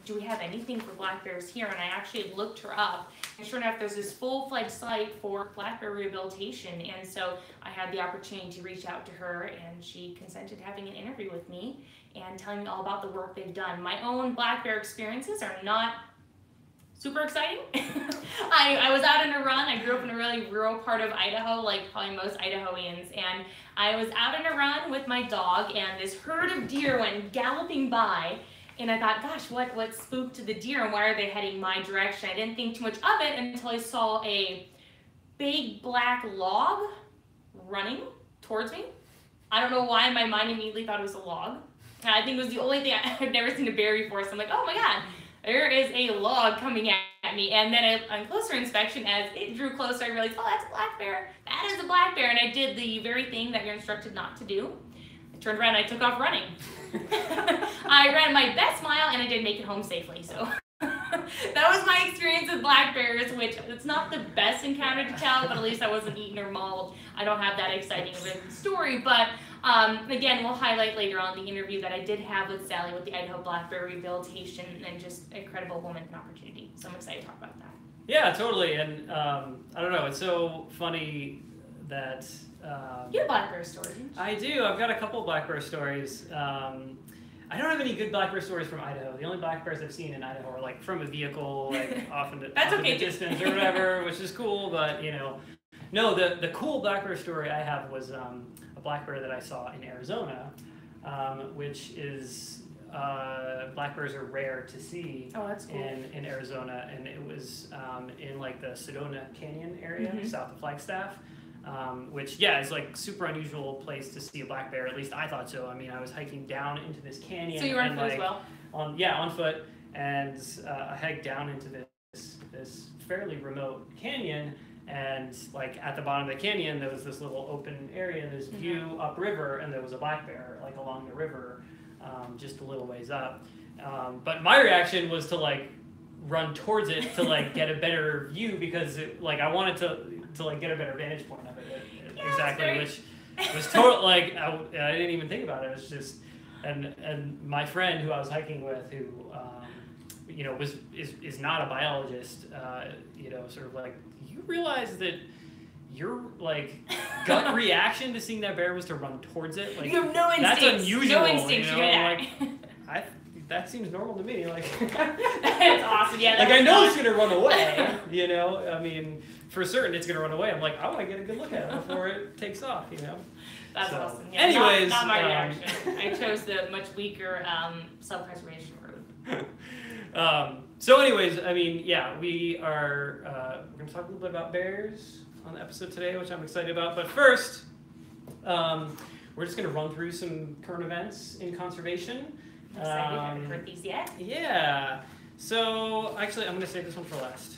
do we have anything for black bears here? And I actually looked her up, and sure enough, there's this full-fledged site for black bear rehabilitation. And so I had the opportunity to reach out to her, and she consented to having an interview with me and telling me all about the work they've done. My own black bear experiences are not super exciting. I was out on a run. I grew up in a really rural part of Idaho, like probably most Idahoans, and I was out on a run with my dog, and this herd of deer went galloping by, and I thought, gosh, what spooked the deer, and why are they heading my direction? I didn't think too much of it until I saw a big black log running towards me. I don't know why my mind immediately thought it was a log. I think it was the only thing I've never seen a bear before, so I'm like, oh my God. There is a log coming at me, and then on closer inspection, as it drew closer, I realized, oh, that's a black bear. That is a black bear, and I did the very thing that you're instructed not to do. I turned around and I took off running. I ran my best mile, and I did make it home safely, so. That was my experience with black bears, which it's not the best encounter to tell, but at least I wasn't eaten or mauled. I don't have that exciting of a story, but again, we'll highlight later on the interview that I did have with Sally with the Idaho Black Bear Rehabilitation, and just an incredible woman and opportunity. So I'm excited to talk about that. Yeah, totally. And I don't know, it's so funny that... you have a black bear story, didn't you? I do. I've got a couple black bear stories. I don't have any good black bear stories from Idaho. The only black bears I've seen in Idaho are like from a vehicle, like off in the, That's off okay, in the distance or whatever, which is cool, but you know. No, the cool black bear story I have was a black bear that I saw in Arizona, which is, black bears are rare to see in Arizona, and it was in like the Sedona Canyon area, south of Flagstaff. Which, yeah, is like super unusual place to see a black bear. At least I thought so. I mean, I was hiking down into this canyon. So you were on foot like, as well? On foot, and I hiked down into this fairly remote canyon, and like at the bottom of the canyon there was this little open area, this view upriver, and there was a black bear like along the river, just a little ways up. But my reaction was to like run towards it to like get a better view, because it, like I wanted to like get a better vantage point of it. Yeah, Exactly, which was total like I didn't even think about it. It was just, and my friend who I was hiking with, who you know is not a biologist, you know, sort of like, you realize that your like gut reaction to seeing that bear was to run towards it. Like, you have no instincts. That's unusual. No instincts. You know? Like, that seems normal to me. Like, that's awesome. Yeah. Like I know it's gonna run away. You know, I mean, for certain it's gonna run away. I'm like, I want to get a good look at it before it takes off. You know. That's awesome. Yeah, anyways, not my reaction. I chose the much weaker self-preservation route. So anyways, I mean, yeah, we are we're gonna talk a little bit about bears on the episode today, which I'm excited about. But first, we're just gonna run through some current events in conservation. I'm excited. I haven't heard these yet. Yeah. So actually, I'm gonna save this one for last.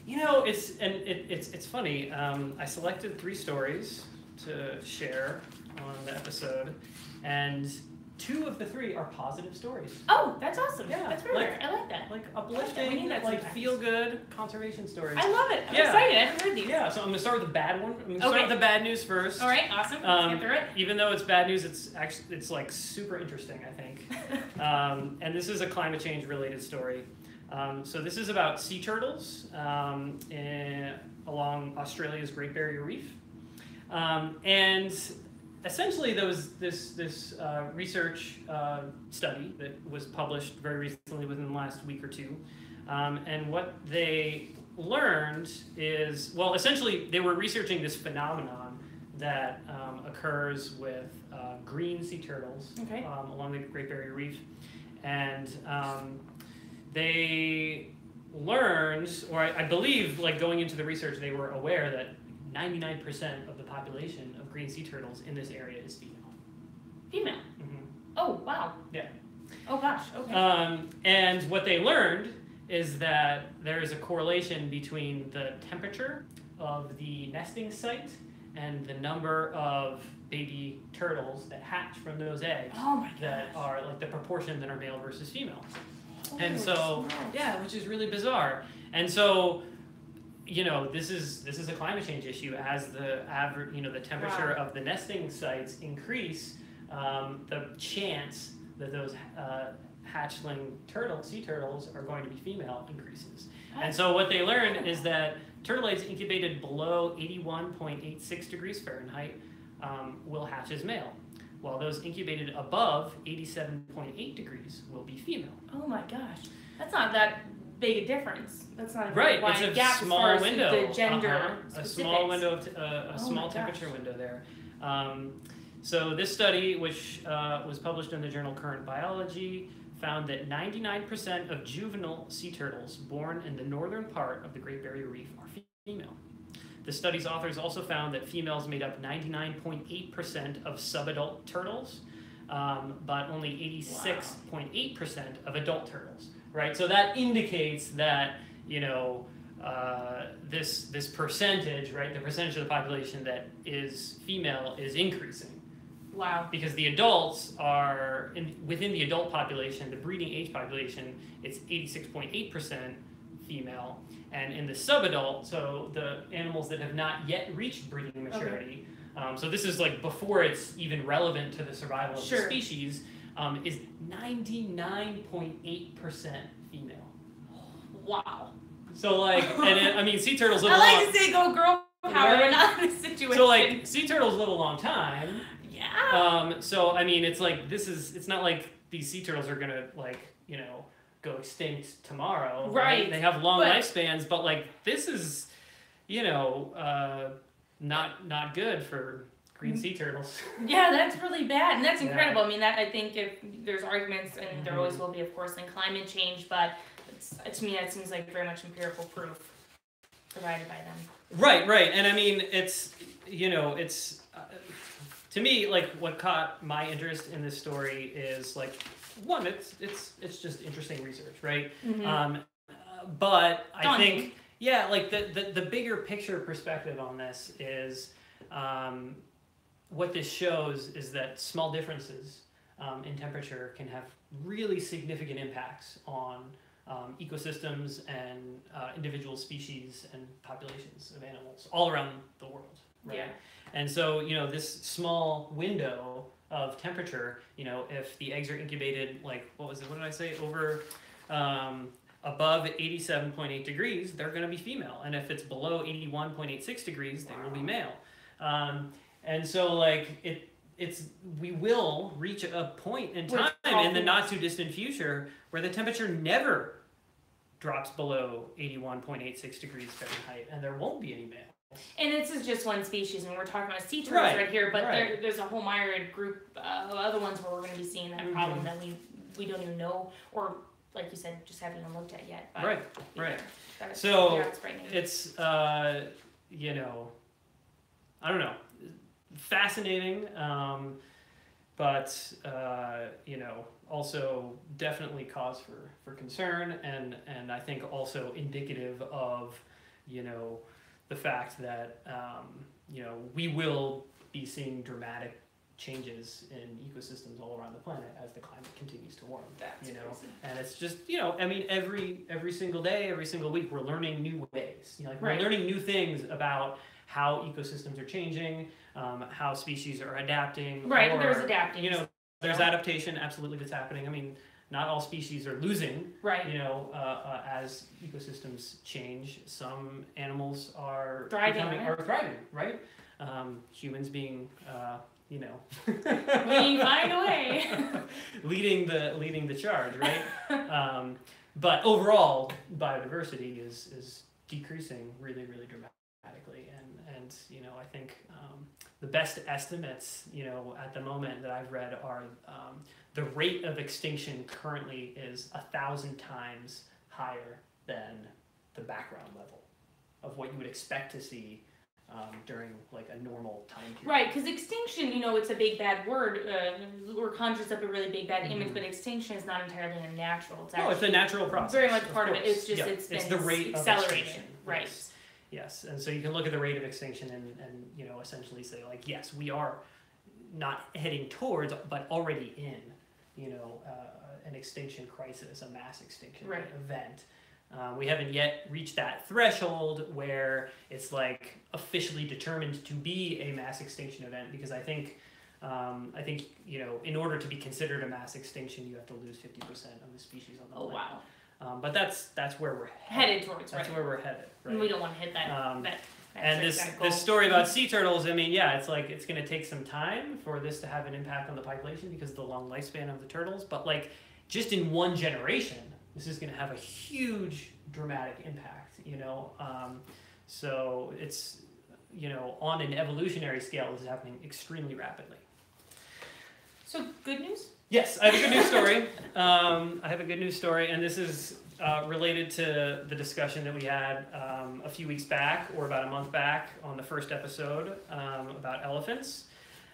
You know, it's funny. I selected 3 stories to share on the episode, and 2 of the 3 are positive stories. Oh, that's awesome. Yeah, that's really rare. I like that. Like uplifting, like feel-good conservation stories. I love it. I'm excited. I haven't heard these. Yeah, so I'm gonna start with the bad one. I'm gonna start with the bad news first. All right, awesome. Let's get through it. Even though it's bad news, it's like super interesting, I think. And this is a climate change related story. So this is about sea turtles along Australia's Great Barrier Reef. And essentially there was this research study that was published very recently, within the last week or 2. And what they learned is, well, essentially they were researching this phenomenon that occurs with green sea turtles along the Great Barrier Reef. And they learned, or I believe, like going into the research, they were aware that 99% of the population of green sea turtles in this area is female. Female? Mm-hmm. Oh, wow. Yeah. Oh, gosh. Okay. And what they learned is that there is a correlation between the temperature of the nesting site and the number of baby turtles that hatch from those eggs that are like the proportion that are male versus female. And so, yeah, which is really bizarre. And so, you know, this is a climate change issue. As the average, you know, the temperature of the nesting sites increase, the chance that those hatchling sea turtles are going to be female increases. And so what they learned is that turtle eggs incubated below 81.86 degrees Fahrenheit will hatch as male, while those incubated above 87.8 degrees will be female. Oh my gosh, that's not that big a difference. That's not a right. It's a gap small as far window. As the gender a small window, a Oh small my temperature gosh. window there. So this study, which was published in the journal Current Biology, found that 99% of juvenile sea turtles born in the northern part of the Great Barrier Reef are female. The study's authors also found that females made up 99.8% of subadult turtles, but only 86.8% of adult turtles. Right, so that indicates that this percentage, right, the percentage of the population that is female is increasing. Wow. Because the adults are within the adult population, the breeding age population, it's 86.8% female, and in the subadult, so the animals that have not yet reached breeding maturity, so this is like before it's even relevant to the survival of the species, is 99.8% female. Wow. So like, I mean, sea turtles live I like to say go girl power, but not in this situation. So like, sea turtles live a long time. Yeah. So I mean, it's like it's not like these sea turtles are gonna go extinct tomorrow. Right. They have long lifespans, but like this is, not good for green sea turtles. Yeah, that's really bad, and that's incredible. I mean, I think if there's arguments, and there always will be, of course, in climate change, but to me, that seems like very much empirical proof provided by them. Right, and I mean, it's to me, like, what caught my interest in this story is like, one, it's just interesting research, right? Mm-hmm. But I think, like the bigger picture perspective on this is, what this shows is that small differences in temperature can have really significant impacts on ecosystems and individual species and populations of animals all around the world, right? Yeah. And so, this small window of temperature, if the eggs are incubated, like, what did I say, over above 87.8 degrees, they're going to be female. And if it's below 81.86 degrees, they will be male. And so, like, we will reach a point in time in the not too distant future where the temperature never drops below 81.86 degrees Fahrenheit, and there won't be any male. And this is just one species, and we're talking about sea turtles right here, but there's a whole myriad group of other ones where we're going to be seeing that problem that we don't even know, or like you said, just haven't even looked at yet. But right. So it's I don't know, fascinating, but also definitely cause for concern, and I think also indicative of the fact that we will be seeing dramatic changes in ecosystems all around the planet as the climate continues to warm. Crazy. And it's just I mean, every single day, every single week, we're learning new ways. We're learning new things about how ecosystems are changing, how species are adapting. Right, there's adapting. There's adaptation absolutely that's happening. I mean, not all species are losing. Right. As ecosystems change, some animals are thriving, right? Humans being, we find a way. leading the charge, right? But overall, biodiversity is decreasing really, really dramatically, and I think the best estimates, at the moment that I've read are the rate of extinction currently is 1,000 times higher than the background level of what you would expect to see during like a normal time period. Right, because extinction, it's a big bad word. We're conjures up a really big bad image, but extinction is not entirely unnatural. It's a natural process. Very much part of it. It's just it's the rate accelerated. Of extinction. Right. Yes, and so you can look at the rate of extinction and essentially say, like, yes, we are not heading towards, but already in, an extinction crisis, a mass extinction event. We haven't yet reached that threshold where it's like officially determined to be a mass extinction event, because I think I think, in order to be considered a mass extinction, you have to lose 50% of the species on the planet. Wow. But that's where we're headed towards. That's right. where we're headed. Right? And we don't want to hit that. And this story about sea turtles, I mean, yeah, it's like it's going to take some time for this to have an impact on the population because of the long lifespan of the turtles. But like, just in one generation, this is going to have a huge, dramatic impact. So it's on an evolutionary scale, this is happening extremely rapidly. So good news? Yes, I have a good news story. And this is related to the discussion that we had a few weeks back, or about a month back, on the first episode about elephants.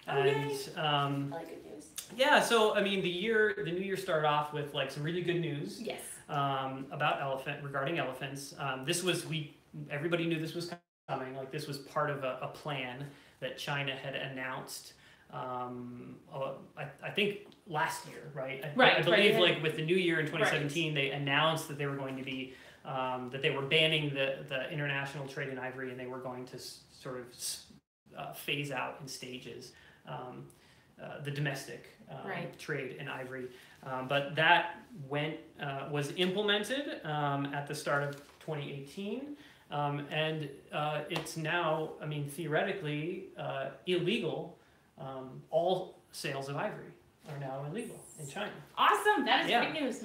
Oh, and yay. I like good news. Yeah, so I mean, the new year started off with like some really good news. Yes. Regarding elephants. Everybody knew this was coming. Like, this was part of a plan that China had announced. I think last year, right? I believe like with the new year in 2017, they announced that they were going to be that they were banning the international trade in ivory, and they were going to sort of phase out in stages the domestic trade in ivory. But that was implemented at the start of 2018. And it's now, I mean, theoretically illegal. All sales of ivory are now illegal in China. Awesome! That is great news.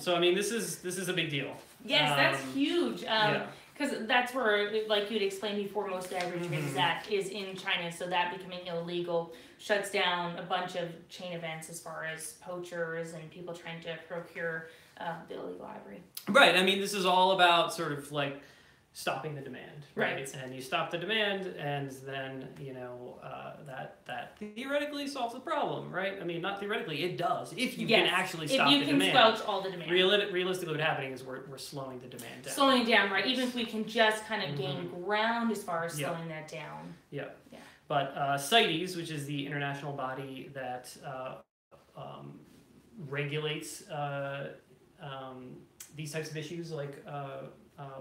So I mean, this is a big deal. Yes, that's huge. Because that's where, like you'd explained before, most of the ivory trade is in China. So that becoming illegal shuts down a bunch of chain events as far as poachers and people trying to procure the illegal ivory. Right. I mean, this is all about sort of like stopping the demand, right? And you stop the demand, and then that theoretically solves the problem, right? I mean, not theoretically, it does. If you can actually stop the demand. If you can squelch all the demand. Realistically, what's happening is we're slowing the demand down. Slowing down, right? Even if we can just kind of gain ground as far as slowing that down. Yeah. But CITES, which is the international body that regulates these types of issues, like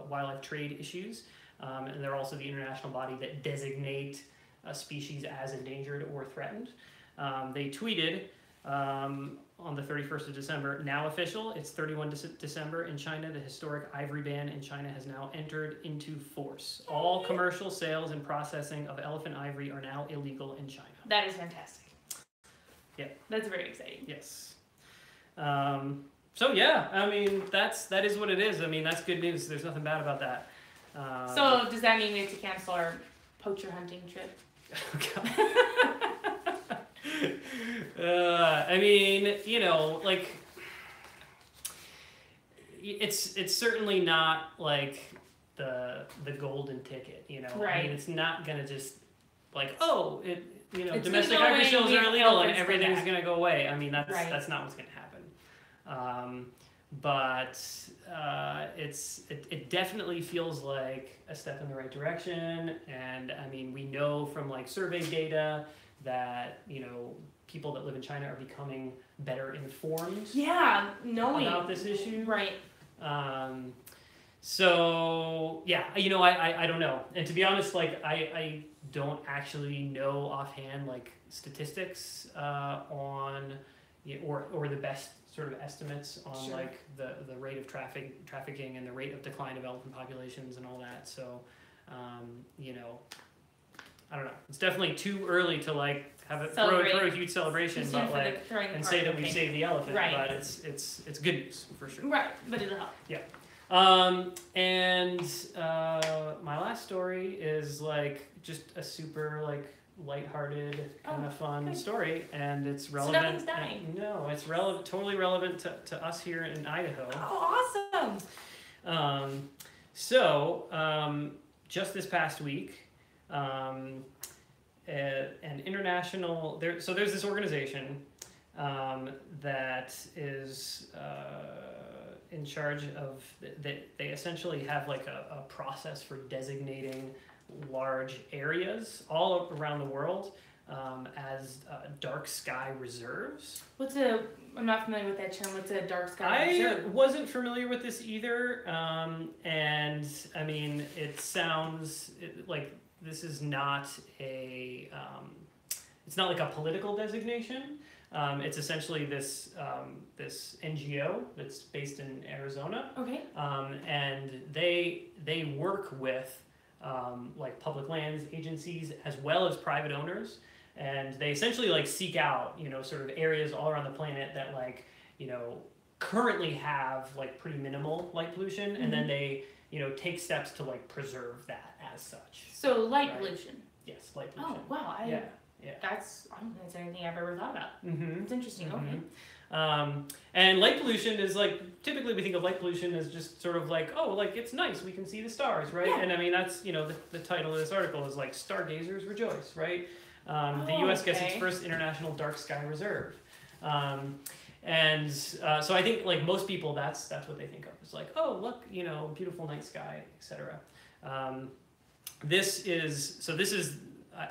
wildlife trade issues, and they're also the international body that designate a species as endangered or threatened. They tweeted on the 31st of December, now official, it's 31 December in China, the historic ivory ban in China has now entered into force. All commercial sales and processing of elephant ivory are now illegal in China. That is fantastic. Yeah. That's very exciting. Yes. So yeah, I mean, that is what it is. I mean, that's good news. There's nothing bad about that. So does that mean we have to cancel our poacher hunting trip? I mean, like, it's certainly not like the golden ticket, Right. I mean, it's not gonna just like, It's domestic ivory sales are illegal and everything's gonna go away. I mean, that's not what's gonna happen. But it definitely feels like a step in the right direction, and I mean, we know from like survey data that people that live in China are becoming better informed about this issue, right? So yeah, I don't know, and to be honest, like I don't actually know offhand like statistics on or the best sort of estimates on like the rate of trafficking and the rate of decline of elephant populations and all that. So I don't know. It's definitely too early to like have it throw a huge celebration, but like and say that we saved the elephant. Right. But it's good news for sure. Right, but it'll help. Yeah. And my last story is like just a super like lighthearted kind of fun story, and it's relevant. So nothing's dying. No, it's totally relevant to us here in Idaho. Oh, awesome! Just this past week, an international there's this organization that is in charge of they essentially have like a process for designating large areas all around the world as dark sky reserves. I'm not familiar with that term. What's a dark sky reserve? I wasn't familiar with this either, and I mean, it sounds like this is not a it's not like a political designation. It's essentially this this NGO that's based in Arizona. Okay. And they work with like public lands agencies as well as private owners, and they essentially like seek out, you know, sort of areas all around the planet that like, you know, currently have like pretty minimal light pollution, and then they, you know, take steps to like preserve that as such. So light pollution. Yes, light pollution. Oh wow! Yeah. That's, I don't think that's anything I've ever thought about. Mm-hmm. It's interesting. Mm-hmm. Okay. And light pollution is like, typically we think of light pollution as just sort of like, oh, like it's nice, we can see the stars, right? Yeah. And I mean, that's, you know, the title of this article is like Stargazers Rejoice, right? The U.S. gets its first international dark sky reserve. So I think like most people, that's what they think of. It's like, oh, look, you know, beautiful night sky, etc. This is,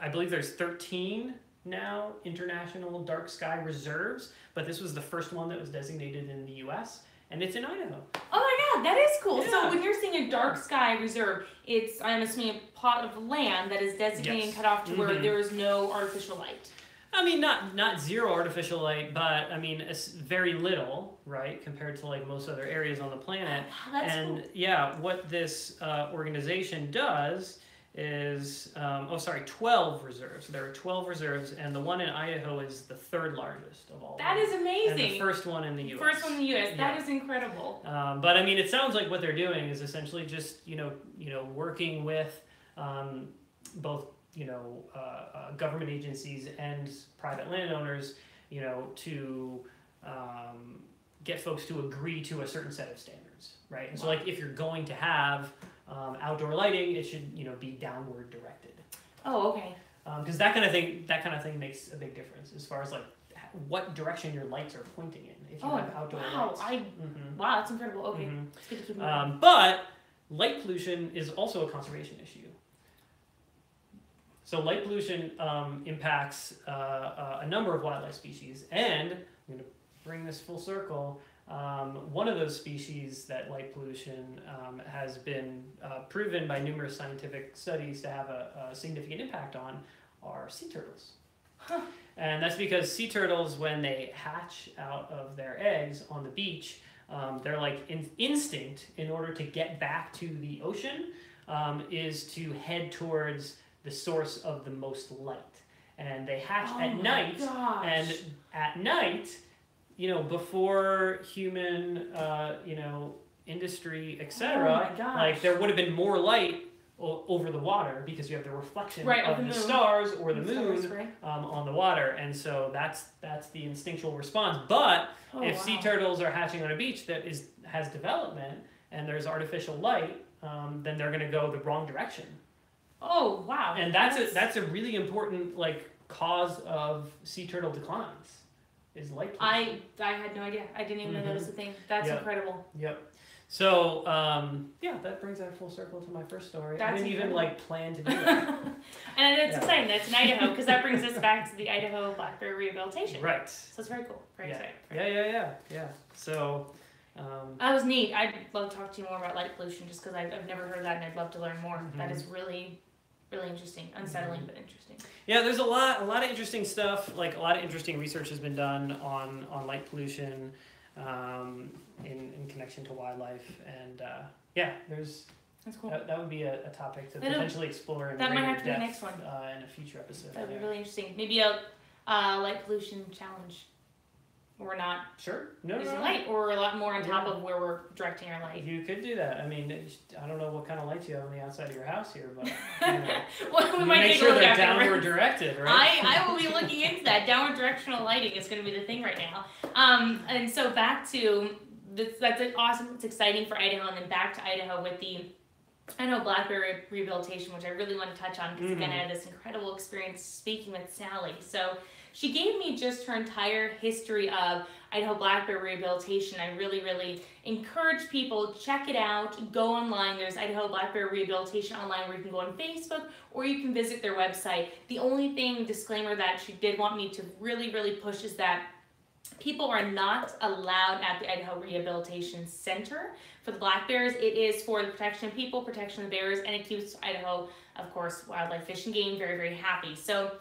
I believe there's 13 now international dark sky reserves, but this was the first one that was designated in the U.S., and it's in Idaho. Oh my God, that is cool. Yeah. So when you're seeing a dark sky reserve, it's, I'm assuming, a plot of land that is designated and cut off to where there is no artificial light. I mean, not zero artificial light, but I mean, it's very little, right, compared to like most other areas on the planet. That's and cool. yeah, what this organization does is, 12 reserves. There are 12 reserves, and the one in Idaho is the third largest of all. That is amazing. And the first one in the U.S. First one in the U.S. That is incredible. But I mean, it sounds like what they're doing is essentially just, you know, working with both, you know, government agencies and private landowners, you know, to get folks to agree to a certain set of standards, right? And so, like, if you're going to have outdoor lighting, it should, you know, be downward directed. Oh, okay. Because that kind of thing makes a big difference as far as like what direction your lights are pointing in. If you have outdoor lights. Wow, that's incredible. Okay, it's good to keep in mind. But light pollution is also a conservation issue. So light pollution impacts a number of wildlife species, and I'm going to bring this full circle. One of those species that light pollution has been proven by numerous scientific studies to have a significant impact on are sea turtles. Huh. And that's because sea turtles, when they hatch out of their eggs on the beach, they're like instinct in order to get back to the ocean is to head towards the source of the most light. And they hatch at night, and at night, you know, before human, you know, industry, etc., like there would have been more light over the water because you have the reflection of the stars or the moon on the water, and so that's the instinctual response. But if sea turtles are hatching on a beach that has development and there's artificial light, then they're going to go the wrong direction. Oh wow! And that's a really important like cause of sea turtle declines. Is light pollution. I had no idea. I didn't even know that was a thing. That's incredible. Yep. So that brings that full circle to my first story. I didn't even like plan to do that. And it's exciting. That's in Idaho because that brings us back to the Idaho Blackberry Rehabilitation. Right. So it's very cool. Very exciting. Yeah. So. That was neat. I'd love to talk to you more about light pollution just because I've never heard that and I'd love to learn more. That is really, really interesting. Unsettling, but interesting. Yeah, there's a lot of interesting stuff. Like a lot of interesting research has been done on light pollution in connection to wildlife, and that's cool. That would be a topic to potentially explore in greater depth next one. In a future episode. That would be really interesting.Maybe a light pollution challenge. We're not using light, or a lot more on top of where we're directing our light. You could do that. I mean, I don't know what kind of lights you have on the outside of your house here, but you know, well, we might make sure they're downward directed, right? I will be looking into that. Downward directional lighting is going to be the thing right now. And so back to this, that's awesome. It's exciting for Idaho, and then back to Idaho with the Idaho Blackberry Rehabilitation, which I really want to touch on because again, I had this incredible experience speaking with Sally. So she gave me just her entire history of Idaho Blackberry Rehabilitation. I really, really encourage people, check it out, go online. There's Idaho Blackberry Rehabilitation online where you can go on Facebook or you can visit their website. The only disclaimer that she did want me to really, really push is that people are not allowed at the Idaho Rehabilitation Center for the black bears. It is for the protection of people, protection of the bears, and it keeps Idaho, of course, wildlife, fish, and game very, very happy. So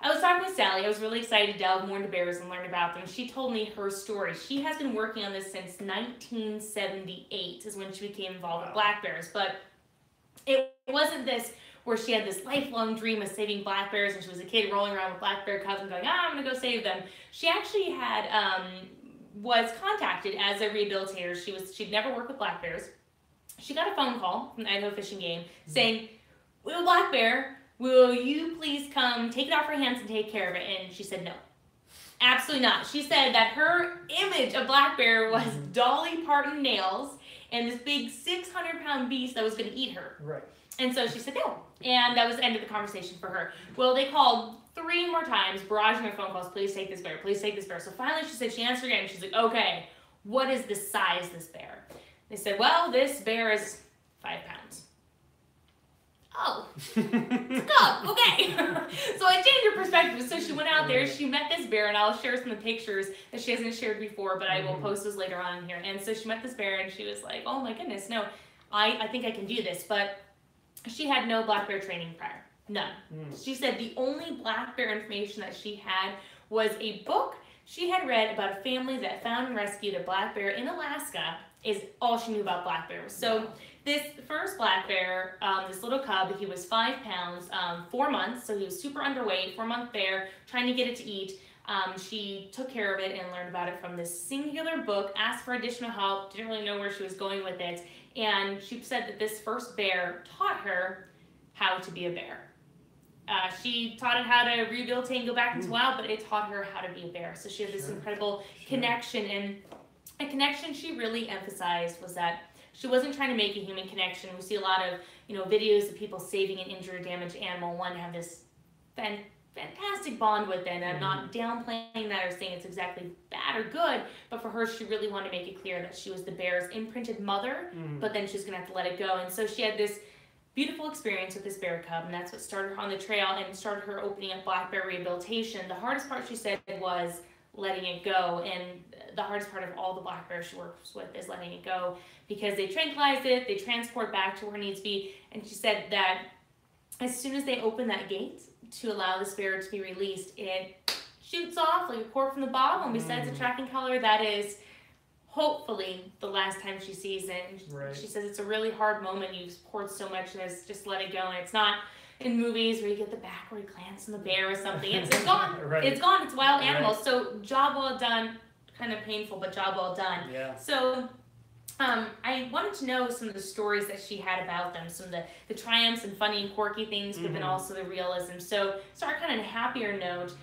I was talking with Sally. I was really excited to delve more into bears and learn about them. She told me her story. She has been working on this since 1978 is when she became involved with black bears. But it wasn't this where she had this lifelong dream of saving black bears and she was a kid rolling around with black bear cubs and going, I'm going to go save them. She actually had was contacted as a rehabilitator. She'd never worked with black bears. She got a phone call from the Idaho fishing game saying, we have a black bear. Will you please come take it off her hands and take care of it? And she said no. Absolutely not. She said that her image of black bear was Dolly Parton nails and this big 600-pound beast that was going to eat her. Right. And so she said no. And that was the end of the conversation for her. Well, they called 3 more times, barraging her phone calls, please take this bear, please take this bear. So finally she said, she answered again, and she's like, okay, what is the size of this bear? They said, well, this bear is 5 pounds. Oh, God, okay. So I changed her perspective. So she went out there, she met this bear, and I'll share some of the pictures that she hasn't shared before, but I will post those later on in here. And so she met this bear, and she was like, oh my goodness, no, I think I can do this. But she had no black bear training prior, none. She said the only black bear information that she had was a book she had read about a family that found and rescued a black bear in Alaska, is all she knew about black bears. So this first black bear, this little cub, he was 5 pounds, 4 months, so he was super underweight, 4-month bear, trying to get it to eat. She took care of it and learned about it from this singular book, asked for additional help, didn't really know where she was going with it, and she said that this first bear taught her how to be a bear. She taught it how to rehabilitate and go back into wild, but it taught her how to be a bear. So she had this incredible connection, and a connection she really emphasized was that she wasn't trying to make a human connection. We see a lot of, videos of people saving an injured or damaged animal. One have this fantastic bond with it, and I'm not downplaying that or saying it's exactly bad or good, but for her, she really wanted to make it clear that she was the bear's imprinted mother, but then she's going to have to let it go. And so she had this beautiful experience with this bear cub, and that's what started her on the trail and started her opening up black bear rehabilitation. The hardest part, she said, was letting it go, and the hardest part of all the black bears she works with is letting it go, because they tranquilize it, they transport back to where it needs to be, and she said that as soon as they open that gate to allow this bear to be released, it shoots off like a cork from the bottle, and besides the tracking collar, that is hopefully the last time she sees it. And she says it's a really hard moment. You've poured so much and it's just let it go. And it's not in movies where you get the backward glance on the bear or something. It's gone. It's gone. It's wild animals. So job well done. Kind of painful, but job well done. Yeah. So I wanted to know some of the stories that she had about them, some of the triumphs and funny and quirky things, but then also the realism. So start kind of on a happier note.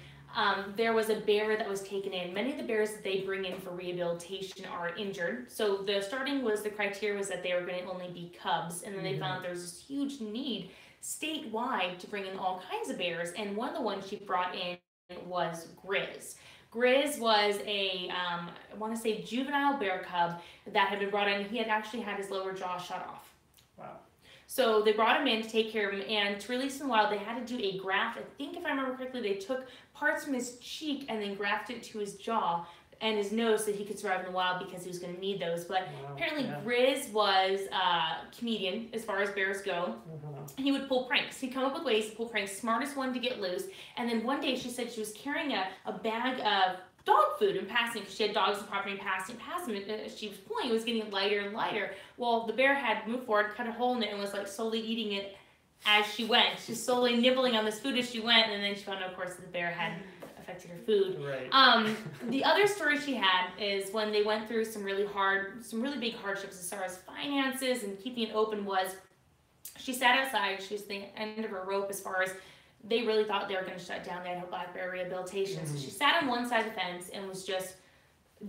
There was a bear that was taken in. Many of the bears that they bring in for rehabilitation are injured. So the criteria was that they were going to only be cubs, and then they found there was this huge need statewide to bring in all kinds of bears, and one of the ones she brought in was Grizz. Grizz was a, I want to say juvenile bear cub that had been brought in. He had actually had his lower jaw shut off. Wow. So they brought him in to take care of him, and to release him in the wild, they had to do a graft. I think if I remember correctly, they took parts from his cheek and then grafted it to his jaw and his nose so he could survive in the wild, because he was going to need those. But apparently Grizz was a comedian as far as bears go. He would pull pranks. He'd come up with ways to pull pranks, smartest one to get loose. And then one day she said she was carrying a bag of dog food and passing, because she had dogs on the property, passing and she was pulling, it was getting lighter and lighter. Well, the bear had moved forward, cut a hole in it, and was like slowly eating it as she went. She was slowly nibbling on this food as she went, and then she found out, of course, that the bear had affected her food. Right. The other story she had is when they went through some really big hardships as far as finances and keeping it open, was she sat outside. She was the end of her rope as far as they really thought they were going to shut down the Idaho Black Bear Rehabilitation. So she sat on one side of the fence and was just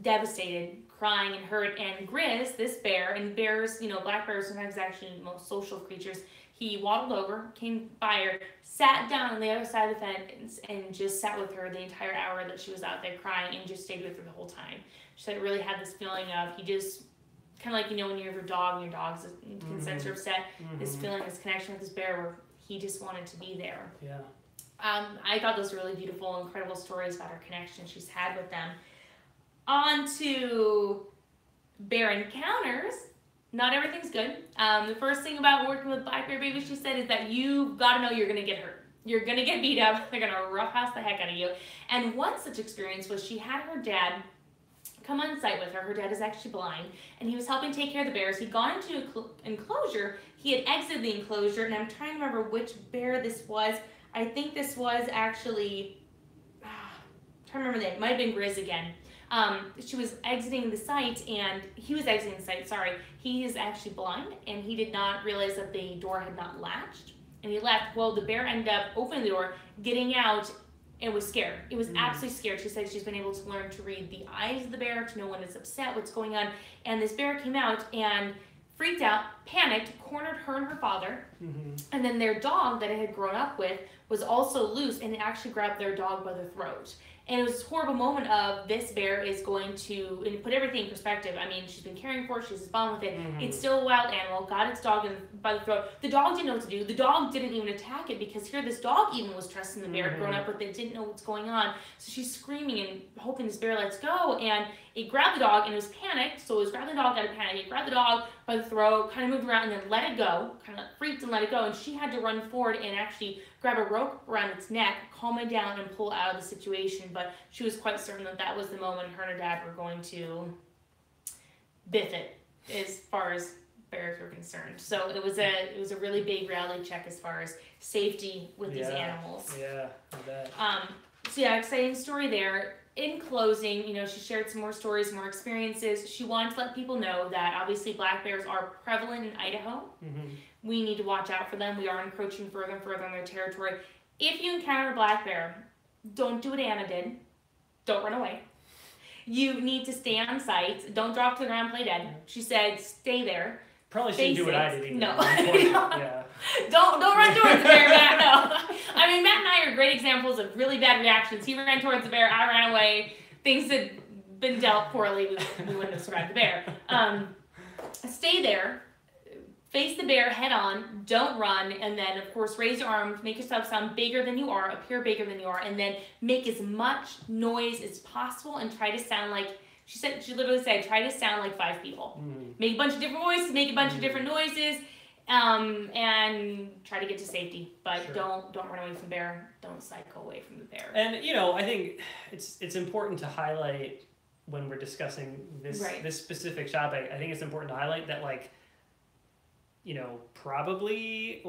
devastated, crying and hurt. And Grizz, this bear, and bears, black bears are sometimes actually the most social creatures, he waddled over, came by her, sat down on the other side of the fence, and just sat with her the entire hour that she was out there crying, and just stayed with her the whole time. She said it really had this feeling of, he just, kind of like, when you have your dog and your dog's can sense you're upset, this feeling, this connection with this bear where he just wanted to be there. Yeah. I thought those were really beautiful, incredible stories about her connection she's had with them. On to bear encounters. Not everything's good. The first thing about working with black bear babies, she said, is that you've got to know you're going to get hurt. You're gonna get beat up. They're gonna roughhouse the heck out of you. And one such experience was she had her dad come on site with her. Her dad is actually blind, and he was helping take care of the bears. He'd gone into an enclosure. He had exited the enclosure, and I'm trying to remember which bear this was. I think this was actually, I'm trying to remember the name. It might have been Grizz again. She was exiting the site, and he was exiting the site, sorry. He is actually blind, and he did not realize that the door had not latched, and he left. Well, the bear ended up opening the door, getting out, and was scared. It was absolutely scared. She said she's been able to learn to read the eyes of the bear, to know when it's upset, what's going on. And this bear came out and freaked out, panicked, cornered her and her father. And then their dog that it had grown up with was also loose, and it actually grabbed their dog by the throat. And it was this horrible moment of this bear is going to, and put everything in perspective. I mean, she's been caring for it, she's bond with it. It's still a wild animal, got its dog by the throat. The dog didn't know what to do. The dog didn't even attack it, because here this dog even was trusting the bear, grown up with it, didn't know what's going on. So she's screaming and hoping this bear lets go, and it grabbed the dog, and it was panicked. So it was grabbing the dog out of panic. It grabbed the dog by the throat, kind of moved around, and then let it go, kind of freaked and let it go. And she had to run forward and actually grab a rope around its neck, calm it down, and pull out of the situation. But she was quite certain that that was the moment her and her dad were going to biff it, as far as bears were concerned. So it was a really big reality check as far as safety with these animals. Yeah, I bet. So yeah, exciting story there. In closing, she shared some more stories, more experiences. She wanted to let people know that obviously black bears are prevalent in Idaho. We need to watch out for them. We are encroaching further and further on their territory. If you encounter a black bear, don't do what Anna did. Don't run away. You need to stay on site. Don't drop to the ground, play dead. She said, stay there. Probably shouldn't do what I did either. No. Yeah. Don't run towards the bear, Matt. No. I mean, Matt and I are great examples of really bad reactions. He ran towards the bear. I ran away. Things had been dealt poorly. We wouldn't have described the bear. Stay there. Face the bear head on. Don't run. And then, of course, raise your arms. Make yourself sound bigger than you are. Appear bigger than you are. And then make as much noise as possible and try to sound like... She literally said, try to sound like 5 people. Make a bunch of different voices, make a bunch of different noises, and try to get to safety. But don't run away from the bear. Don't cycle away from the bear. And, I think it's important to highlight when we're discussing this specific topic. I think it's important to highlight that, probably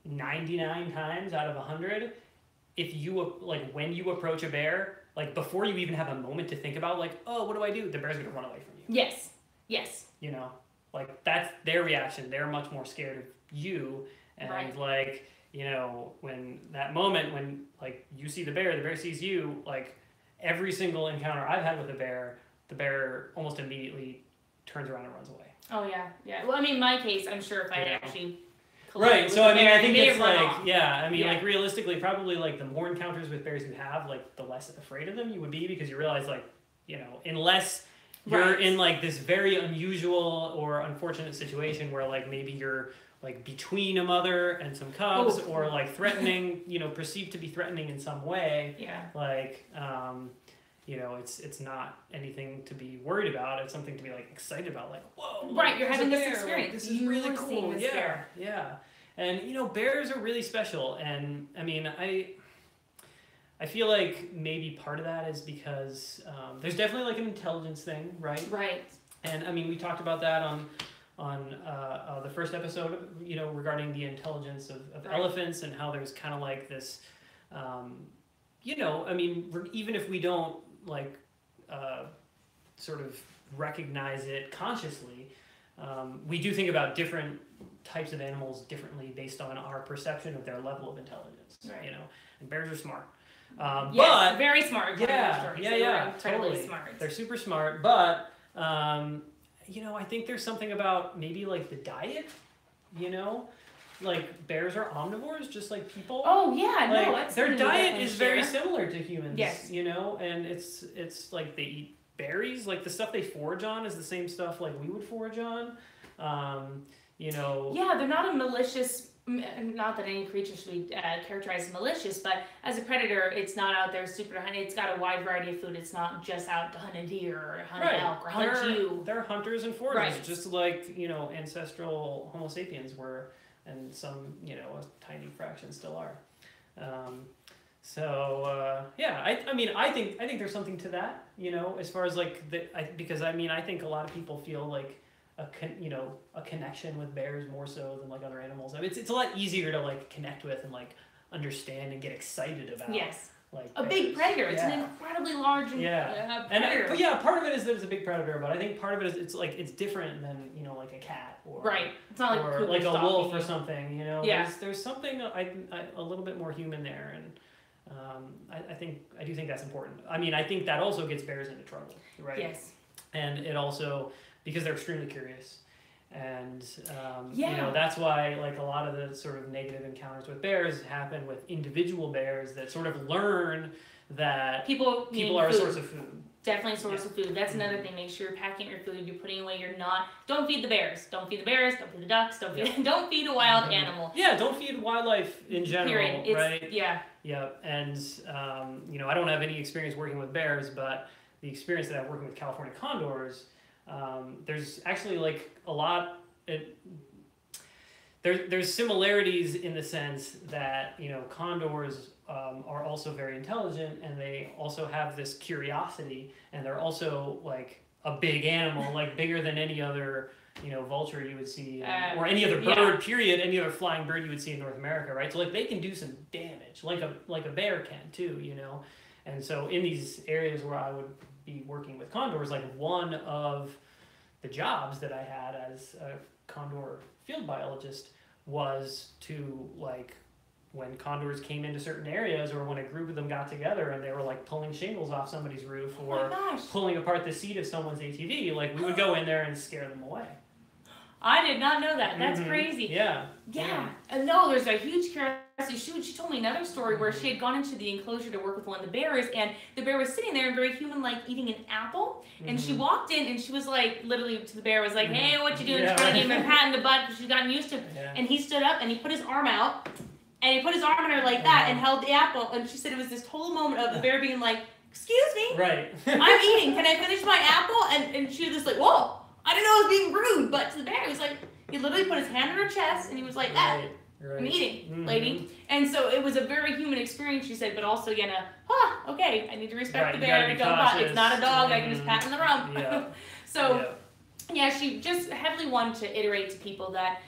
99 times out of 100, if you, when you approach a bear, before you even have a moment to think about, oh, what do I do? The bear's going to run away from you. Yes. That's their reaction. They're much more scared of you. And, when that moment, when, you see the bear sees you, every single encounter I've had with a bear, the bear almost immediately turns around and runs away. Oh, yeah. Well, I mean, in my case, I'm sure if I actually... Right, so I mean, I think it's realistically, probably the more encounters with bears you have, the less afraid of them you would be, because you realize, unless you're in this very unusual or unfortunate situation where maybe you're between a mother and some cubs, or threatening, perceived to be threatening in some way. It's not anything to be worried about. It's something to be excited about. Whoa! Right, you're having this experience. This is really cool. Yeah. And bears are really special. And I mean, I feel like maybe part of that is because there's definitely an intelligence thing, right? Right. And I mean, we talked about that on the first episode, regarding the intelligence of elephants, and how there's kind of this, I mean, even if we don't sort of recognize it consciously, we do think about different types of animals differently based on our perception of their level of intelligence. Right. And bears are smart. Yes, but very smart. Yeah, totally totally smart. They're super smart, but I think there's something about maybe the diet. Bears are omnivores, just like people. Oh yeah, no, that's their diet is very similar to humans. Yes. And it's they eat berries, the stuff they forage on is the same stuff we would forage on. Yeah, they're not a malicious. Not that any creature should be characterized as malicious, but as a predator, it's not out there super hunting. It's got a wide variety of food. It's not just out to hunt a deer or hunt elk or hunt you. They're hunters and foragers, just like ancestral Homo sapiens were, and some a tiny fraction still are. I mean, I think there's something to that, as far as like because I mean, I think a lot of people feel like a connection with bears more so than like other animals. I mean, it's a lot easier to like connect with and like understand and get excited about. Yes. Like a big predator. It's an incredibly large predator. And part of it is that it's a big predator, but I think part of it is it's different than like a cat or right. It's not or like a wolf or something. Yeah. There's something a little bit more human there, and I do think that's important. I mean, I think that also gets bears into trouble, right? Yes. And it also because they're extremely curious. And yeah. That's why like a lot of the sort of negative encounters with bears happen with individual bears that sort of learn that people are a source of food. Definitely a source of food. That's another thing. Make sure you're packing your food. You're putting away. Don't feed the bears. Don't feed the bears. Don't feed the ducks. Don't feed a wild animal. Yeah, don't feed wildlife in general. Period. Right? Yeah. Yeah, and I don't have any experience working with bears, but the experience that I've working with California condors. There's actually like a lot. There's similarities in the sense that condors are also very intelligent, and they also have this curiosity, and they're also like a big animal, like bigger than any other vulture you would see, or any other bird. Period. Any other flying bird you would see in North America, right? So like they can do some damage, like a bear can too, And so in these areas where I would be working with condors, like one of the jobs that I had as a condor field biologist was to like when condors came into certain areas or when a group of them got together and they were like pulling shingles off somebody's roof or pulling apart the seat of someone's ATV, like we would go in there and scare them away. I did not know that. That's crazy. Yeah. No, there's a huge curiosity. She told me another story where she had gone into the enclosure to work with one of the bears, and the bear was sitting there and very human-like eating an apple. And she walked in, and she was like, literally to the bear, was like, "Hey, what you doing?" She's trying to give him a pat in the butt because she's gotten used to it. Yeah. And he stood up and he put his arm out, and he put his arm on her like that and held the apple. And she said it was this total moment of the bear being like, "Excuse me, right? I'm eating. Can I finish my apple?" And she was just like, "Whoa." I didn't know I was being rude, but to the bear, he was like, he literally put his hand on her chest, and he was like, right. I'm eating, lady. And so it was a very human experience, she said, but also, okay, I need to respect the bear. It's not a dog, I can just pat in the rump. Yeah. She just heavily wanted to iterate to people that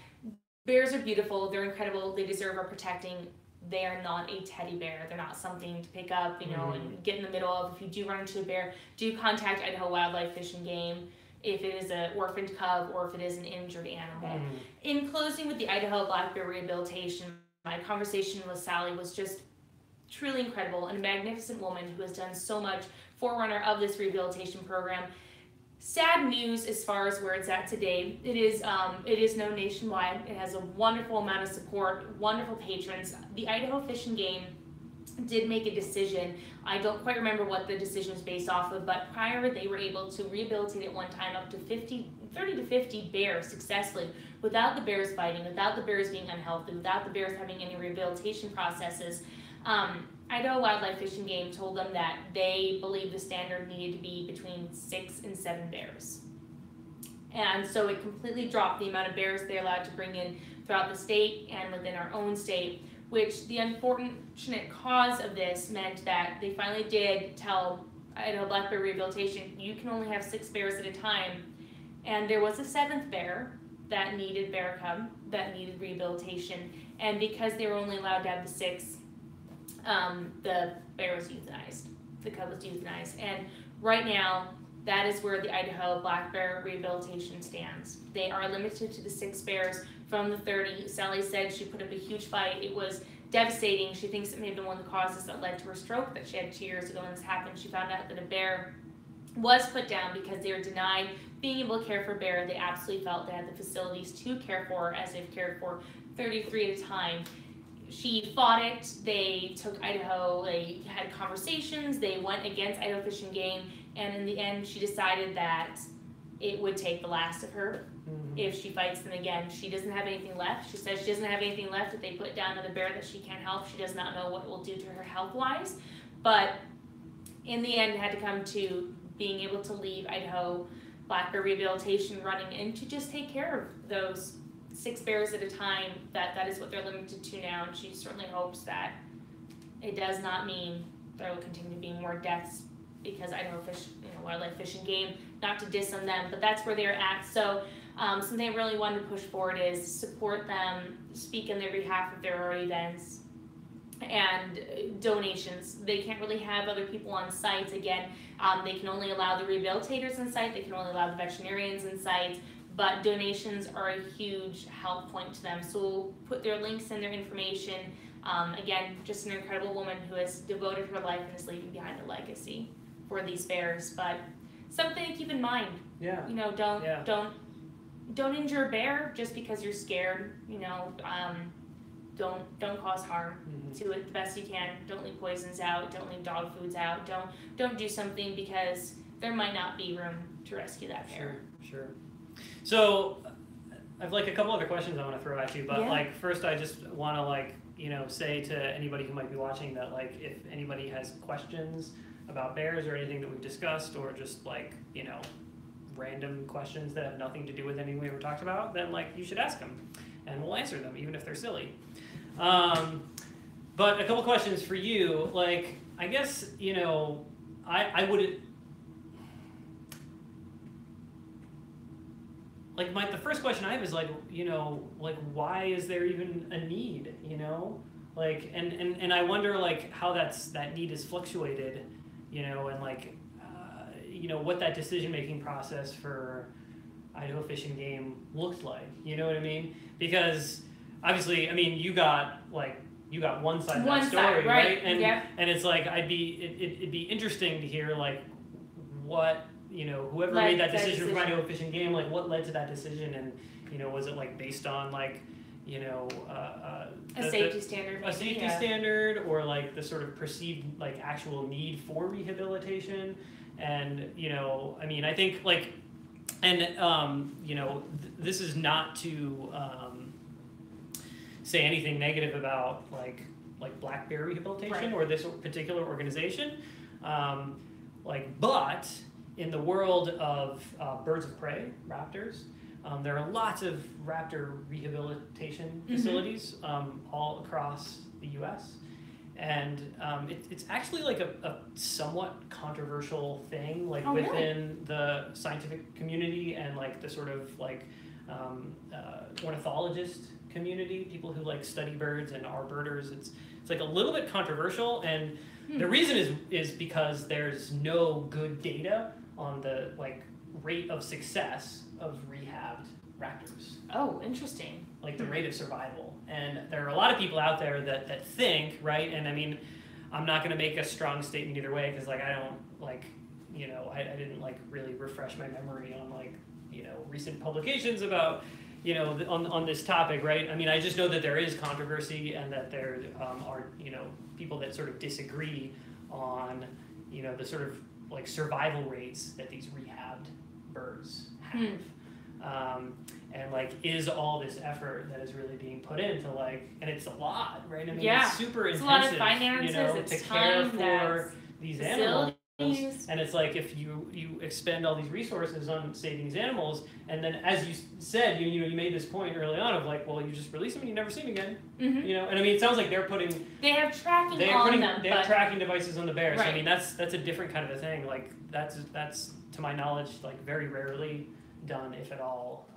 bears are beautiful, they're incredible, they deserve our protecting. They are not a teddy bear. They're not something to pick up, and get in the middle of. If you do run into a bear, do contact Idaho Wildlife Fish and Game. If it is an orphaned cub or if it is an injured animal. In closing with the Idaho Black Bear Rehabilitation, my conversation with Sally was just truly incredible and a magnificent woman who has done so much, forerunner of this rehabilitation program. Sad news as far as where it's at today. It is known nationwide. It has a wonderful amount of support, wonderful patrons. The Idaho Fish and Game did make a decision. I don't quite remember what the decision was based off of, but prior they were able to rehabilitate at one time up to 30 to 50 bears successfully without the bears fighting, without the bears being unhealthy, without the bears having any rehabilitation processes. Idaho Wildlife Fish and Game told them that they believed the standard needed to be between 6 and 7 bears. And so it completely dropped the amount of bears they're allowed to bring in throughout the state and within our own state, which the unfortunate cause of this meant that they finally did tell Idaho Black Bear Rehabilitation, you can only have 6 bears at a time. And there was a 7th bear that needed bear cub, that needed rehabilitation. And because they were only allowed to have the 6, the bear was euthanized. The cub was euthanized. And right now, that is where the Idaho Black Bear Rehabilitation stands. They are limited to the 6 bears from the 30. Sally said she put up a huge fight. It was devastating. She thinks it may have been one of the causes that led to her stroke that she had 2 years ago when this happened. She found out that a bear was put down because they were denied being able to care for a bear. They absolutely felt they had the facilities to care for her as they've cared for 33 at a time. She fought it. They took Idaho, they had conversations, they went against Idaho Fish and Game, and in the end she decided that it would take the last of her if she fights them again. She doesn't have anything left. She says she doesn't have anything left. If they put down another bear that she can't help, she does not know what it will do to her health-wise. But in the end, it had to come to being able to leave Idaho Black Bear Rehabilitation running and to just take care of those 6 bears at a time. That is what they're limited to now, and she certainly hopes that it does not mean there will continue to be more deaths because Idaho Wildlife Fish and Game, not to diss on them, but that's where they're at. So something I really wanted to push forward is support them, speak in their behalf if there are events, and donations. They can't really have other people on site. Again, they can only allow the rehabilitators on site, they can only allow the veterinarians on site, but donations are a huge help point to them. So we'll put their links and their information. Again, just an incredible woman who has devoted her life and is leaving behind a legacy for these bears. But something to keep in mind. Yeah. You know, don't injure a bear just because you're scared. You know, don't cause harm to it the best you can. Don't leave poisons out. Don't leave dog foods out. Don't do something because there might not be room to rescue that bear. Sure. So I have like a couple other questions I want to throw at you, but like first I just want to like, you know, say to anybody who might be watching that like if anybody has questions about bears or anything that we've discussed, or just like, you know, random questions that have nothing to do with anything we ever talked about, then like you should ask them and we'll answer them even if they're silly. But a couple questions for you, like I guess, you know, I would like the first question I have is like, you know, like why is there even a need, you know? Like and I wonder like how that need is fluctuated, you know, and like you know, what that decision-making process for Idaho Fish and Game looked like, you know what I mean? Because obviously, I mean, you got one side of that story, right? And it's like it'd be interesting to hear like what, you know, whoever made that decision for Idaho Fish and Game, like what led to that decision, and you know, was it like based on like, you know, a safety standard, a safety standard, or like the sort of perceived like actual need for rehabilitation? And you know, I mean, I think like, and you know, this is not to say anything negative about like black bear rehabilitation or this particular organization, but in the world of birds of prey, raptors, there are lots of raptor rehabilitation facilities all across the U.S. And it's actually like a somewhat controversial thing, like within the scientific community and like the sort of like ornithologist community, people who like study birds and are birders. It's like a little bit controversial, and the reason is because there's no good data on the like rate of success of rehabbed raptors. Oh, interesting. Like the rate of survival. And there are a lot of people out there that think, right? And I mean, I'm not going to make a strong statement either way, because like I don't like, you know, I didn't like really refresh my memory on like, you know, recent publications about, you know, on this topic, right? I mean, I just know that there is controversy, and that there are, you know, people that sort of disagree on, you know, the sort of like survival rates that these rehabbed birds have. And like, is all this effort that is really being put into like, and it's a lot, right? I mean, it's super intensive, a lot of finances, you know, it's to care time, for these animals. facilities. And it's like, if you expend all these resources on saving these animals, and then as you said, you know, you made this point early on of like, well, you just release them and you never see them again. You know, and I mean, it sounds like they have tracking devices on the bears. Right. So, I mean, that's a different kind of a thing. Like that's to my knowledge, like very rarely done, if at all,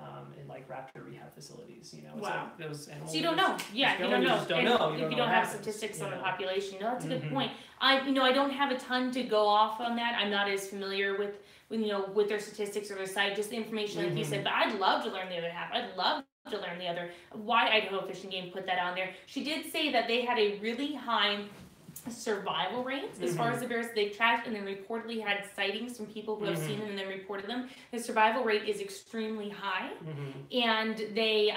in like raptor rehab facilities. You know, it's like those animals. So you don't know. Yeah, you don't know. Just don't know. If you don't have statistics on the population, no, that's a good point. I don't have a ton to go off on that. I'm not as familiar with you know, with their statistics or their site, just the information like you said. But I'd love to learn the other half. I'd love to learn the other why Idaho Fish and Game put that on there. She did say that they had a really high survival rates as far as the bears they tracked, and then reportedly had sightings from people who have seen them and then reported them. The survival rate is extremely high, and they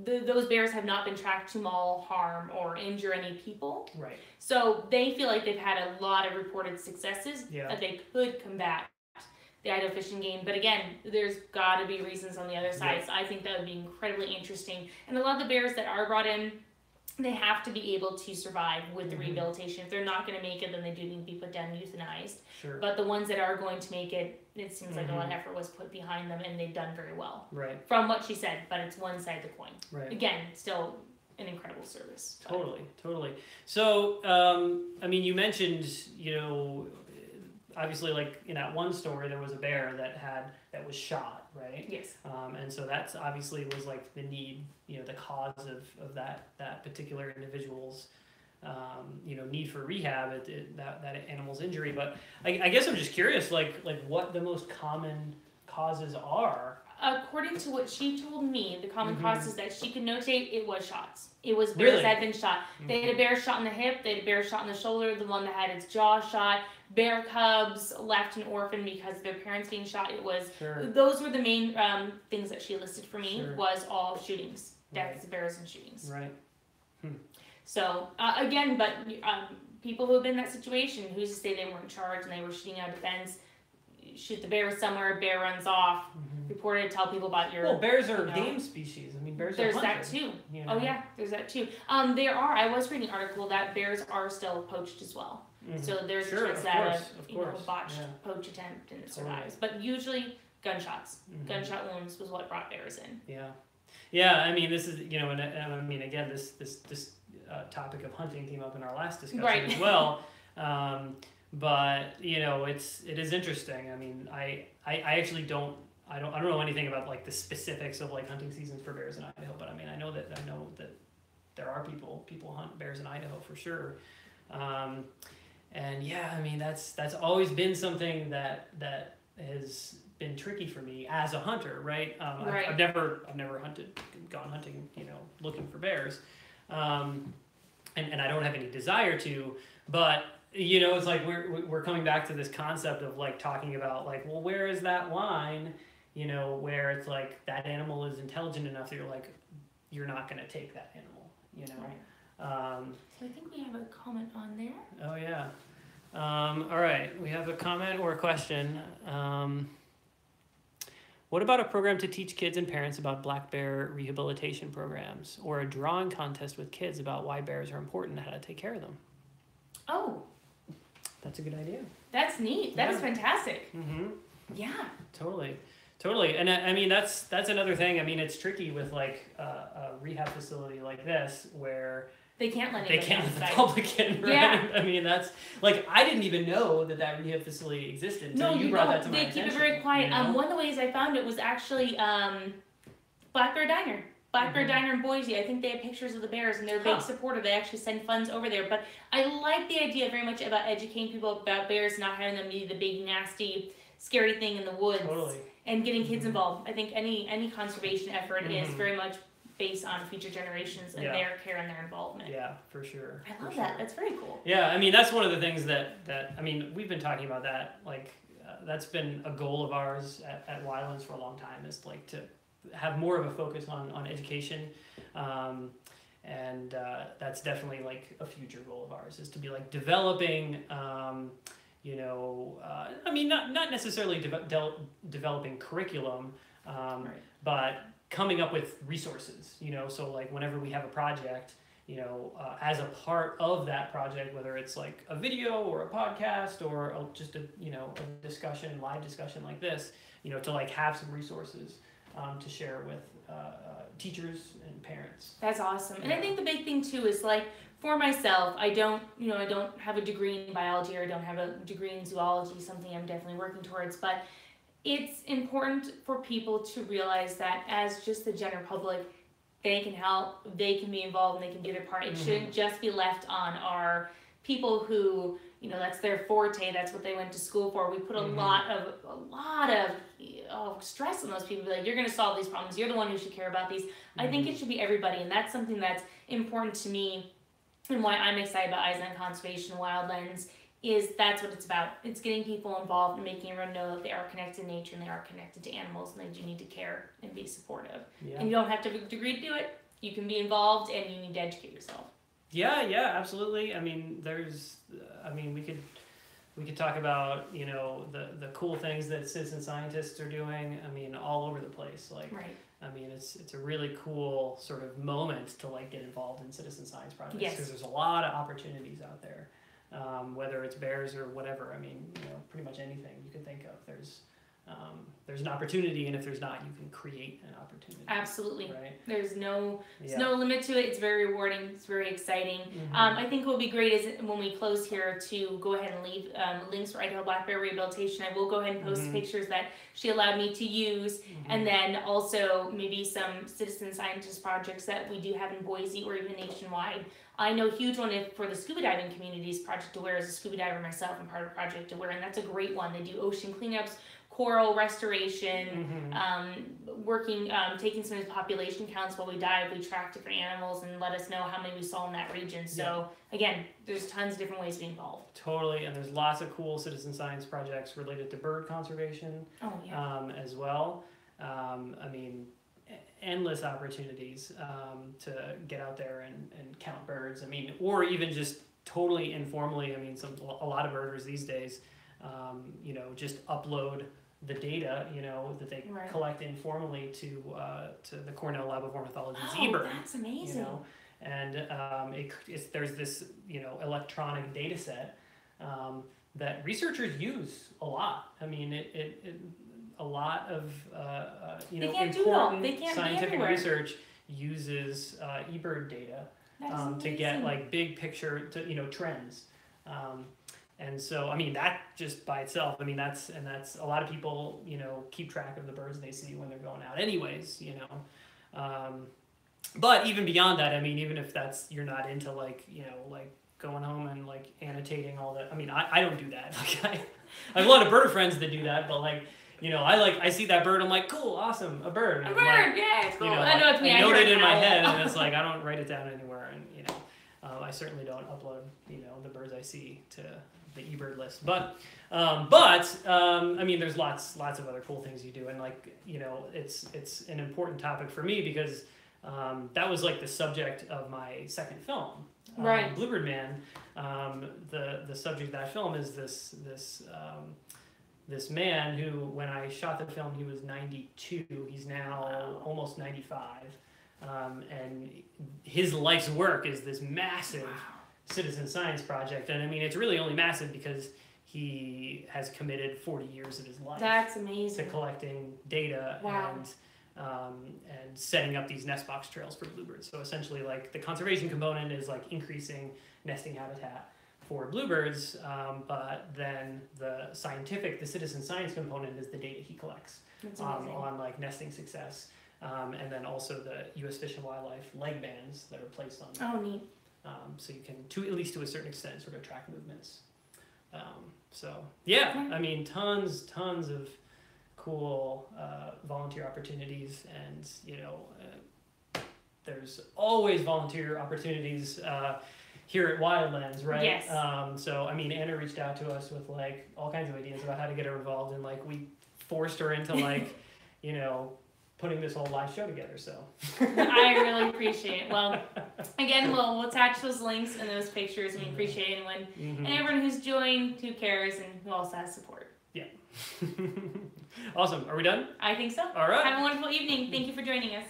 those bears have not been tracked to maul, harm, or injure any people. Right. So they feel like they've had a lot of reported successes that they could combat the Idaho Fish and Game. But again, there's got to be reasons on the other side. So I think that would be incredibly interesting. And a lot of the bears that are brought in, they have to be able to survive with the rehabilitation. If they're not going to make it, then they do need to be put down and euthanized. Sure. But the ones that are going to make it, it seems like a lot of effort was put behind them, and they've done very well. Right. From what she said, but it's one side of the coin. Right. Again, still an incredible service. Totally. So, I mean, you mentioned, obviously, like in that one story, there was a bear that was shot, right? Yes. And so that's obviously was like the need, the cause of that particular individual's, need for rehab, that animal's injury. But I guess I'm just curious, like what the most common causes are. According to what she told me, the common causes that she could notate, it was shots. It was bears Really? that had been shot. They had a bear shot in the hip, they had a bear shot in the shoulder, the one that had its jaw shot, bear cubs left an orphan because of their parents being shot. It was those were the main things that she listed for me was all shootings, deaths of bears and shootings. Right. So again, but people who have been in that situation, who's to say they weren't charged and they were shooting out of defense? Shoot the bear somewhere, bear runs off. Reported, tell people about your. Well, bears are game species. I mean, bears. There's are that too. Oh yeah, there's that too. There are. I was reading an article that bears are still poached as well. So there's a chance that a botched poach attempt and it survives. But usually gunshots, gunshot wounds was what brought bears in. Yeah. I mean, this is and I mean again, this topic of hunting came up in our last discussion as well. But it is interesting. I mean, I actually don't know anything about like the specifics of like hunting seasons for bears in Idaho. But I mean, I know that there are people hunt bears in Idaho for sure. And yeah, I mean that's always been something that has been tricky for me as a hunter, right? I've never gone hunting, looking for bears, and I don't have any desire to, but. It's like we're coming back to this concept of like talking about like, well, where is that line, where it's like that animal is intelligent enough that you're not going to take that animal, So I think we have a comment on there. Oh yeah. All right, we have a comment or a question. What about a program to teach kids and parents about black bear rehabilitation programs, or a drawing contest with kids about why bears are important and how to take care of them? Oh. That's a good idea. That's neat. That is fantastic. Yeah. Totally. And I mean, that's another thing. I mean, it's tricky with like a rehab facility like this where they can't let the public in, right? Yeah. I mean, that's like I didn't even know that rehab facility existed until you brought that to my attention. They keep it very quiet. One of the ways I found it was actually Black Bear Diner. Black Bear Diner in Boise. I think they have pictures of the bears, and they're a big supporter. They actually send funds over there. But I like the idea very much about educating people about bears, not having them be the big, nasty, scary thing in the woods, and getting kids involved. I think any conservation effort is very much based on future generations and their care and their involvement. Yeah, for sure. I love that. That's very cool. Yeah, I mean, that's one of the things that I mean, we've been talking about that. Like, that's been a goal of ours at Wylands for a long time, is like to have more of a focus on education, and that's definitely like a future goal of ours, is to be like developing I mean not necessarily developing curriculum, but coming up with resources, so like whenever we have a project, as a part of that project, whether it's like a video or a podcast or just a discussion, live discussion like this, to like have some resources to share with teachers and parents. That's awesome. And I think the big thing too is like, for myself, I don't have a degree in biology, or I don't have a degree in zoology, something I'm definitely working towards, but it's important for people to realize that as just the general public, they can help, they can be involved, and they can do their part. It shouldn't just be left on our people who, that's their forte, that's what they went to school for. We put a lot of stress on those people, like, you're going to solve these problems, you're the one who should care about these. I think it should be everybody, and that's something that's important to me, and why I'm excited about Eyes on Conservation Wildlands, is that's what it's about. It's getting people involved and making everyone know that they are connected to nature and they are connected to animals, and they do need to care and be supportive. And you don't have to have a degree to do it. You can be involved, and you need to educate yourself. Yeah, absolutely. I mean, we could talk about, the cool things that citizen scientists are doing. I mean, all over the place. Like, I mean, it's a really cool sort of moment to like get involved in citizen science projects, because there's a lot of opportunities out there, whether it's bears or whatever. I mean, pretty much anything you can think of. There's there's an opportunity, and if there's not, you can create an opportunity. Absolutely. Right? There's no limit to it. It's very rewarding. It's very exciting. I think what will be great is when we close here to go ahead and leave links for Idaho Black Bear Rehabilitation. I will go ahead and post pictures that she allowed me to use, and then also maybe some citizen scientist projects that we do have in Boise or even nationwide. I know a huge one for the scuba diving communities. Project Aware, as a scuba diver myself, I'm part of Project Aware, and that's a great one. They do ocean cleanups, coral restoration, working, taking some of the population counts while we dive. We track different animals and let us know how many we saw in that region. So again, there's tons of different ways to be involved. Totally, and there's lots of cool citizen science projects related to bird conservation as well. I mean, endless opportunities to get out there and count birds. I mean, or even just totally informally. I mean, a lot of birders these days, you know, just upload the data, you know, that they collect informally to the Cornell Lab of Ornithology's eBird. That's amazing. You know, and there's this, you know, electronic data set that researchers use a lot. I mean, a lot of you know, important scientific research uses eBird data to get like big picture, you know, trends. And so, I mean, that just by itself, I mean, that's a lot of people, you know, keep track of the birds they see when they're going out anyways, you know. But even beyond that, I mean, even if you're not into like, you know, like going home and like annotating all that. I mean, I don't do that. Like I have a lot of bird friends that do that, but like, you know, I see that bird, I'm like, cool, awesome, a bird. A bird, like, yeah, it's cool. You know, I know it's me. I note it in my head, and it's like I don't write it down anywhere, and you know, I certainly don't upload, you know, the birds I see to the eBird list. But I mean, there's lots of other cool things you do, and like, you know, it's an important topic for me because that was like the subject of my second film, Bluebird Man. The subject of that film is this man who, when I shot the film, he was 92. He's now almost 95. And his life's work is this massive citizen science project. And I mean, it's really only massive because he has committed 40 years of his life. That's amazing. To collecting data and setting up these nest box trails for bluebirds. So essentially, like, the conservation component is like increasing nesting habitat for bluebirds, but then the citizen science component is the data he collects on like nesting success, and then also the U.S. Fish and Wildlife leg bands that are placed on them. Oh, neat. So you can, at least to a certain extent, sort of track movements. So yeah, I mean, tons of cool volunteer opportunities, and you know, there's always volunteer opportunities here at Wildlands, right? Yes. So I mean, Anna reached out to us with like all kinds of ideas about how to get her involved, and like we forced her into like, you know, putting this whole live show together. So I really appreciate it. Well, again, we'll attach those links and those pictures, and we appreciate anyone and everyone who's joined, who cares, and who also has support. Yeah. Awesome. Are we done? I think so. All right. Have a wonderful evening. Thank you for joining us.